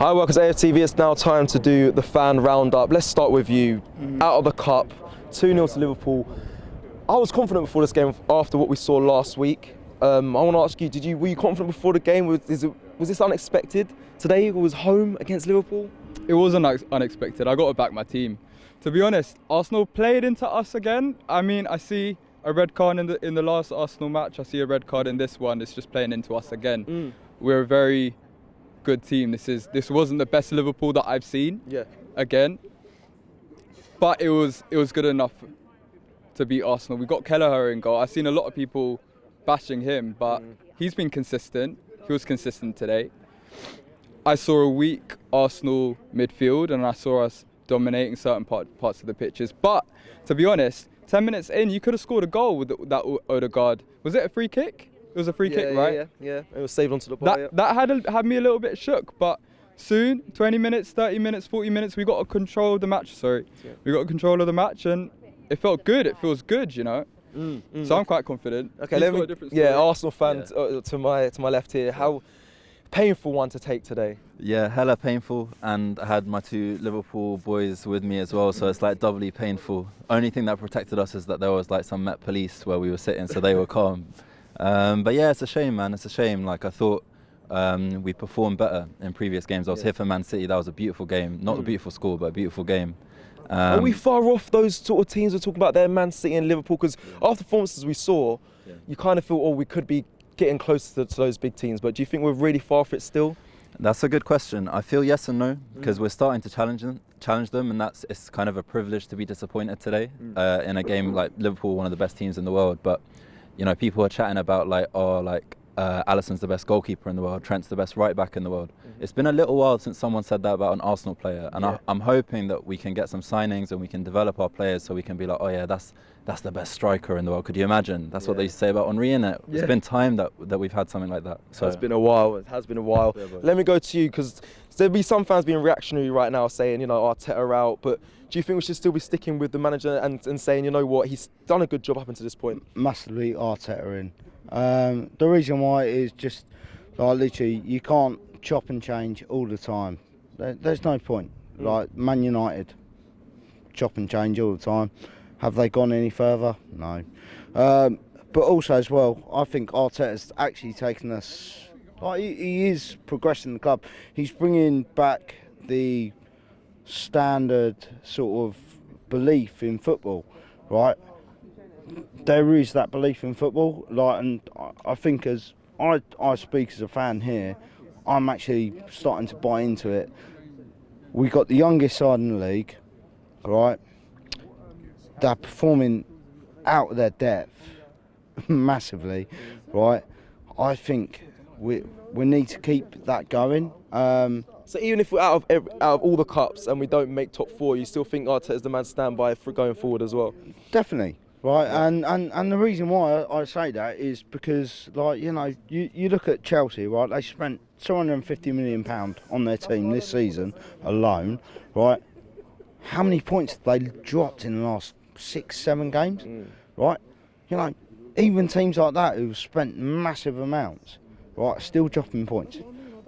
Hi, welcome to AFTV. It's now time to do the fan roundup. Let's start with you. Out of the cup, 2-0 to Liverpool. I was confident before this game after what we saw last week. I want to ask you, were you confident before the game? Was this unexpected? Today it was home against Liverpool? It wasn't unexpected. I got to back my team. To be honest, Arsenal played into us again. I mean, I see a red card in the last Arsenal match. I see a red card in this one. It's just playing into us again. We're a very good team. This wasn't the best Liverpool that I've seen. Yeah. Again, but it was good enough to beat Arsenal. We got Kelleher in goal. I've seen a lot of people bashing him, but he's been consistent. He was consistent today. I saw a weak Arsenal midfield, and I saw us dominating certain parts of the pitches. But to be honest, 10 minutes in, you could have scored a goal with that Odegaard. Was it a free kick? It was a free kick, right? Yeah. It was saved onto the bar. That had me a little bit shook, but soon, 20 minutes, 30 minutes, 40 minutes, we got control of the match. We got control of the match, and it felt good. It feels good, you know. So I'm quite confident. Okay, Arsenal fan to my left here. How painful one to take today? Yeah, hella painful, and I had my two Liverpool boys with me as well, so it's like doubly painful. Only thing that protected us is that there was like some Met Police where we were sitting, so they were calm. But yeah, it's a shame, man. It's a shame. Like, I thought we performed better in previous games. I was here for Man City. That was a beautiful game. Not a beautiful score, but a beautiful game. Are we far off those sort of teams we're talking about there, Man City and Liverpool? Because after the performances we saw, you kind of feel, we could be getting closer to those big teams. But do you think we're really far off it still? That's a good question. I feel yes and no, because we're starting to challenge them, and it's kind of a privilege to be disappointed today in a game like Liverpool, one of the best teams in the world. But you know, people are chatting about Alisson's the best goalkeeper in the world, Trent's the best right back in the world. It's been a little while since someone said that about an Arsenal player, and I'm hoping that we can get some signings and we can develop our players so we can be like, oh yeah, that's the best striker in the world. Could you imagine? That's what they used to say about Henry, innit? It's been time that we've had something like that. So it's been a while. It has been a while. Let me go to you, because there'll be some fans being reactionary right now, saying, you know, Arteta out. But do you think we should still be sticking with the manager and saying, you know what, he's done a good job up until this point? Massively Arteta in. The reason why is just like literally you can't chop and change all the time. There's no point. Like Man United, chop and change all the time. Have they gone any further? No. But also as well, I think Arteta's actually taken us. Like he is progressing the club. He's bringing back the standard sort of belief in football, right? There is that belief in football, and I think as I speak as a fan here, I'm actually starting to buy into it. We got the youngest side in the league, right? They're performing out of their depth massively, right? I think we need to keep that going. So even if we're out of all the cups and we don't make top four, you still think Arteta is the man to stand by for going forward as well? Definitely. Right, and the reason why I say that is because, like, you know, you look at Chelsea, right? They spent £250 million on their team this season alone, right? How many points have they dropped in the last 6-7 games, right? You know, even teams like that who've spent massive amounts, right, still dropping points,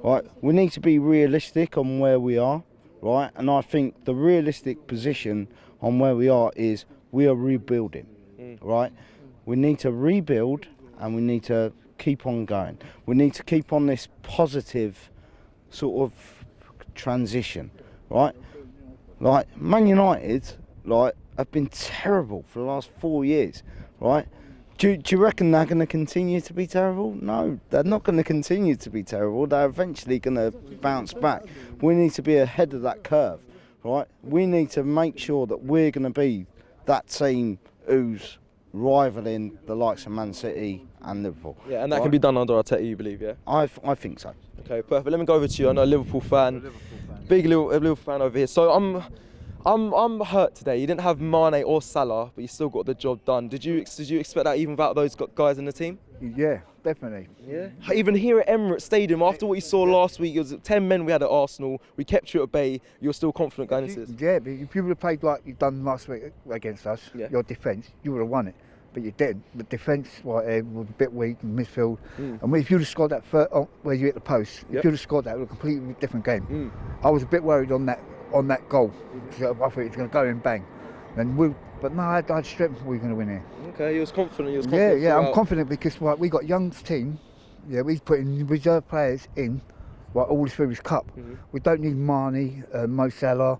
right? We need to be realistic on where we are, right? And I think the realistic position on where we are is we are rebuilding. Right, we need to rebuild and we need to keep on going. We need to keep on this positive sort of transition, right? Like Man United, like, have been terrible for the last 4 years, right? Do you reckon they're going to continue to be terrible? No, they're not going to continue to be terrible. They're eventually going to bounce back. We need to be ahead of that curve, right? We need to make sure that we're going to be that team who's rivaling the likes of Man City and Liverpool. Yeah, and that can be done under Arteta, you believe, yeah? I think so. Okay, perfect. Let me go over to you. I know a Liverpool fan, big Liverpool fan over here. So I'm hurt today. You didn't have Mane or Salah, but you still got the job done. Did you expect that even without those guys in the team? Yeah, definitely. Yeah. Even here at Emirates Stadium, after what you saw last week, it was 10 men we had at Arsenal. We kept you at bay. You're still confident going into this. Yeah, but if you would have played like you've done last week against us, your defence, you would have won it. but you didn't. The defence was a bit weak in midfield, and if you'd have scored that where you hit the post, if you'd have scored that, it would have a completely different game. I was a bit worried on that goal. So I thought it was going to go in bang, but no, I had strength. We were going to win here. Okay, you was confident. Yeah, I'm confident because we got young team. Yeah, we're putting reserve players in. All through his cup. We don't need Marnie, Mo Salah.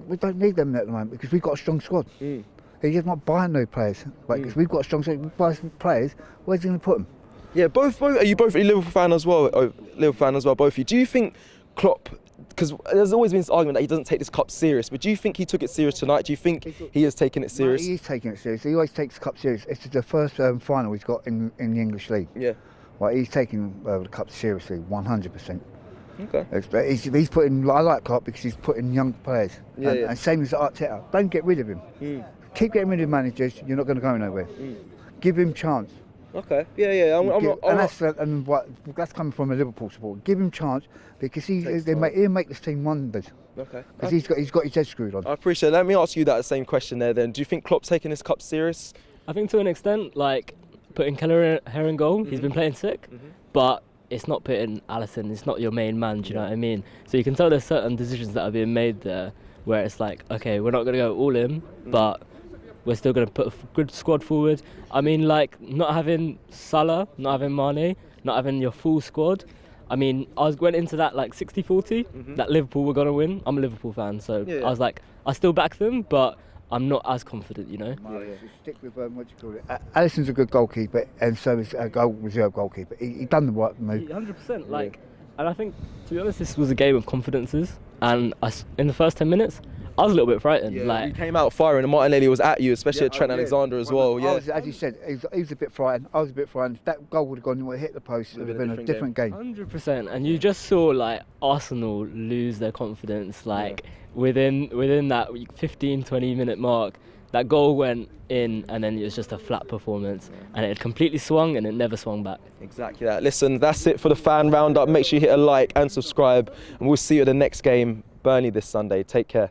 We don't need them at the moment because we've got a strong squad. He's just not buying no players. Because we've got a strong squad. We buy some players. Where's he going to put them? Yeah, both. Are you both a Liverpool fan as well? Both of you. Do you think Klopp? Because there's always been this argument that he doesn't take this cup serious. But do you think he took it serious tonight? Do you think he has taken it serious? No, he is taking it serious. He always takes the cup serious. It's the first final he's got in the English league. Yeah. He's taking the cup seriously, 100%. Okay. He's putting. I like Klopp because he's putting young players. And same as Arteta. Don't get rid of him. Keep getting rid of managers. You're not going to go nowhere. Give him chance. Okay. Yeah. That's coming from a Liverpool supporter. Give him chance because he'll make this team wonders. Okay. Because he's got his head screwed on. I appreciate it. Let me ask you that same question there then. Do you think Klopp's taking this cup serious? I think to an extent, putting Kelleher in goal, he's been playing sick, but it's not putting Alisson, it's not your main man, do you know what I mean? So you can tell there's certain decisions that are being made there where it's okay, we're not going to go all in, but we're still going to put a good squad forward. I mean, not having Salah, not having Mane, not having your full squad. I mean, went into that 60-40, that Liverpool were going to win. I'm a Liverpool fan, so I was I still back them, but I'm not as confident, you know. Stick with what you call it. Alisson's a good goalkeeper, and so is a reserve goalkeeper. He done the right move. 100%. And I think, to be honest, this was a game of confidences. And in the first 10 minutes, I was a little bit frightened. You came out firing, and Martinelli was at you, especially at Trent Alexander as well. As you said, he was a bit frightened. I was a bit frightened. If that goal would have gone, would have hit the post, it would have been a different game. 100%. And you just saw Arsenal lose their confidence. Within that 15-20 minute mark, that goal went in, and then it was just a flat performance, and it had completely swung, and it never swung back. Exactly that. Listen, that's it for the fan roundup. Make sure you hit a like and subscribe, and we'll see you at the next game, Burnley, this Sunday. Take care.